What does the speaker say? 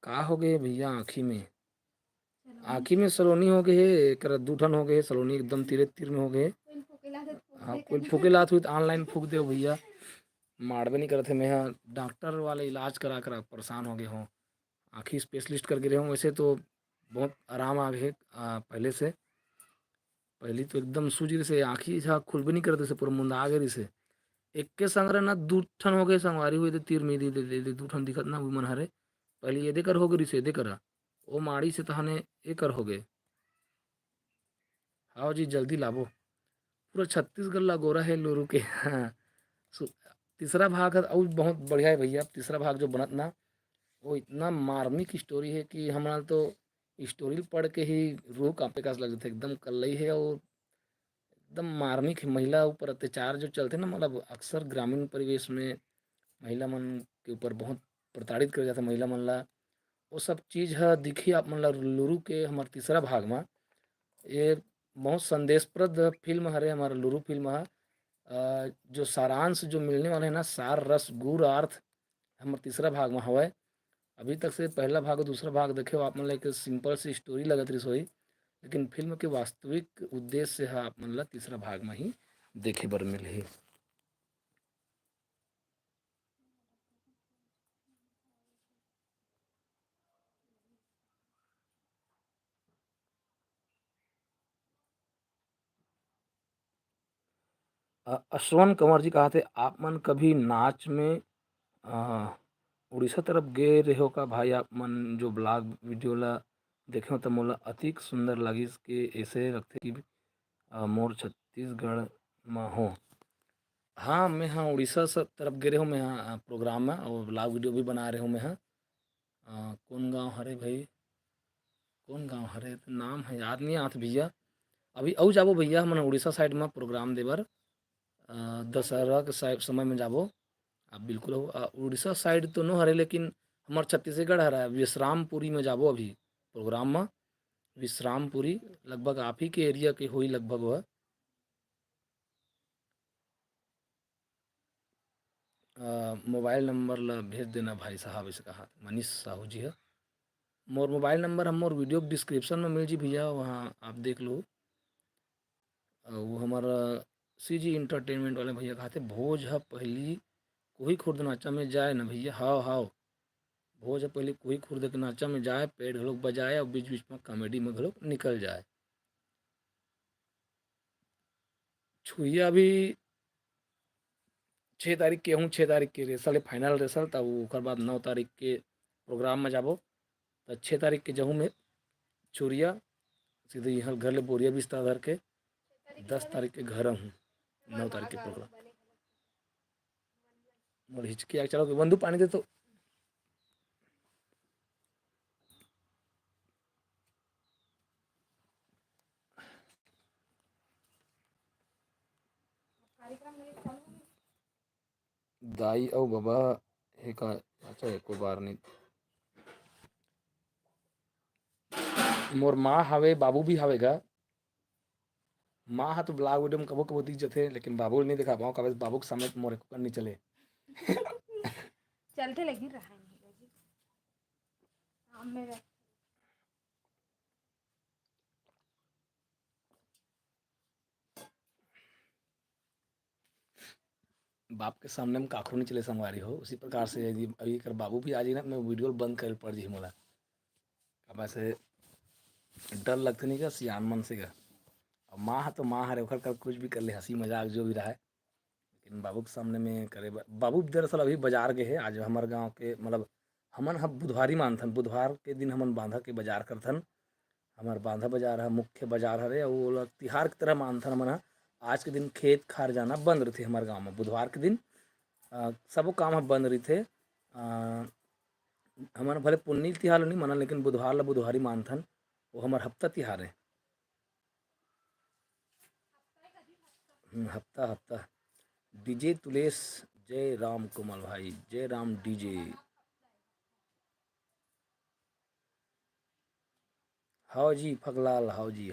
का हो गए भैया आँखी में सलोनी हो गए हे एकरा 2 ठन हो गए हे सलोनी एकदम तीरे तीर में हो गए कोई फूकेलात हुई तो ऑनलाइन फूक दे भैया माड़बे नहीं करते मैं डॉक्टर वाले इलाज करा कर परेशान हो गए हूँ आँखी स्पेशलिस्ट कर गिरे हूँ वैसे तो बहुत आराम आ गए पहले से पहले तो एकदम सूझ रही से आँखी झा खुलबे नहीं करते से पूरा मुंदा आ गई से एक के संग ना 2 ठन हो गए संगवारी हुई तो तीर में दे 2 ठन दिखत ना मन हरे पहले ये देकर हो गई से देकर वो माड़ी से तहने एकर हो गए आओ जी जल्दी लाबो पूरा छत्तीसगढ़ ला गोरा है लुरु के हाँ। तीसरा भाग है और बहुत बढ़िया है भैया तीसरा भाग जो बनत ना वो इतना मार्मिक स्टोरी है कि हमारा तो स्टोरी पढ़ के ही रूह कांपे का लग जाता है एकदम कल्लई है और एकदम मार्मिक है महिला ऊपर अत्याचार जो चलते ना मतलब अक्सर ग्रामीण परिवेश में महिला मन के ऊपर बहुत प्रताड़ित कर जाता महिला मन ला वो सब चीज़ है दिखी आप मन ला लुरु के हमारे तीसरा भाग में ये बहुत संदेशप्रद फिल्म हरे हमारा लुरु फिल्म है जो सारांश जो मिलने वाला है ना सार रस गुर अर्थ हमारे तीसरा भाग में हवा अभी तक से पहला भाग और दूसरा भाग देखे हो आप मन ला एक सिंपल सी स्टोरी लगत रही सोई लेकिन फिल्म के वास्तविक उद्देश्य है आप मन ला तीसरा भाग में ही देखे बर मिलही अश्वन कंवर जी कहा थे आप मन कभी नाच में अ, उड़ीसा तरफ गए रहो का भाई आप मन जो ब्लॉग वीडियो ला देखे तो मोला अतिक सुंदर लगिस कि ऐसे रखते कि मोर छत्तीसगढ़ में हो हाँ मैं हाँ उड़ीसा सब तरफ गए रहे हूँ मैं हाँ प्रोग्राम में और ब्लॉग वीडियो भी बना रहे हूँ मैं हाँ कौन गांव हरे भाई कौन गांव हरे नाम है याद नहीं आत भैया अभी औ जाबो भैया हमन उड़ीसा साइड में प्रोग्राम देबर दशहरा के समय में जाबो आप बिल्कुल हो उड़ीसा साइड तो नो हरे लेकिन हमार छत्तीसगढ़ हरा विश्रामपुरी में जाबो अभी प्रोग्राम में विश्रामपुरी लगभग आप ही के एरिया के होई लगभग वह मोबाइल नंबर ला भेज देना भाई साहब इसे कहा मनीष साहू जी है मोर मोबाइल नंबर हम मोर वीडियो के डिस्क्रिप्शन में मिल जी भैया वहाँ आप देख लो वो हमारा सी जी इंटरटेनमेंट वाले भैया कहते भोज है पहली कोई खुर्द नाचा में जाए ना भैया हाव हाव भोज है पहले कोई खुर्द के नाचा में जाए पेड़ घलोक बजाए और बीच बीच में कॉमेडी में घलोक निकल जाए छुइया भी 6 तारीख के हूँ 6 तारीख के रेसल फाइनल रेसल तब ओकर बाद 9 तारीख के प्रोग्राम में जाबो तो 6 तारीख के जहूँ में चोरिया सीधे यहाँ घर ले बोरिया बिस्तर धर के 10 तारीख के घर हूँ 9 तारीख के प्रोग्राम मोर हिचकी आके चलो बंधु पानी दे तो दाई और बाबा हे का अच्छा एको बार नहीं मोर माँ हवे बाबू भी हवे गा माँ हा तो ब्लॉग वीडियो में कबो कबो दिख जाथे लेकिन बाबू नहीं दिखा पाऊँ कभी बाबू के सामने तो मोर एको नहीं चले चलते लगी रहा नहीं लगी हम मेरा बाप के सामने में काखरू नहीं चले संगवारी हो उसी प्रकार से यदि अभी कर बाबू भी आ जाए ना मैं वीडियो बंद कर पड़ जी मोला अब ऐसे डर लगते नहीं का सियान मन से का अब माँ है तो माँ हरे ओखर कर कुछ भी कर ले हंसी मजाक जो भी रहा है लेकिन बाबू के सामने में करे बाबू दरअसल अभी बाजार गए है आज हमारे गांव के मतलब हमन हम बुधवारी मानथन बुधवार के दिन हमन बांधा के बाजार करथन हमार बांधा बाजार है मुख्य बाजार हरे और वो तिहार की तरह मानथन हमन ह आज के दिन खेत खार जाना बंद रहते हमारे गाँव में बुधवार के दिन सबो काम ह बंद रहिथे हमन भले पुन्नी तिहार नहीं माना लेकिन बुधवार ला बुधवारी मानथन वो हमार हफ्ता तिहार है हफ्ता हफ्ता डीजे तुलेश जय राम कोमल भाई जय राम डीजे हाओ जी फगलाल हाओ जी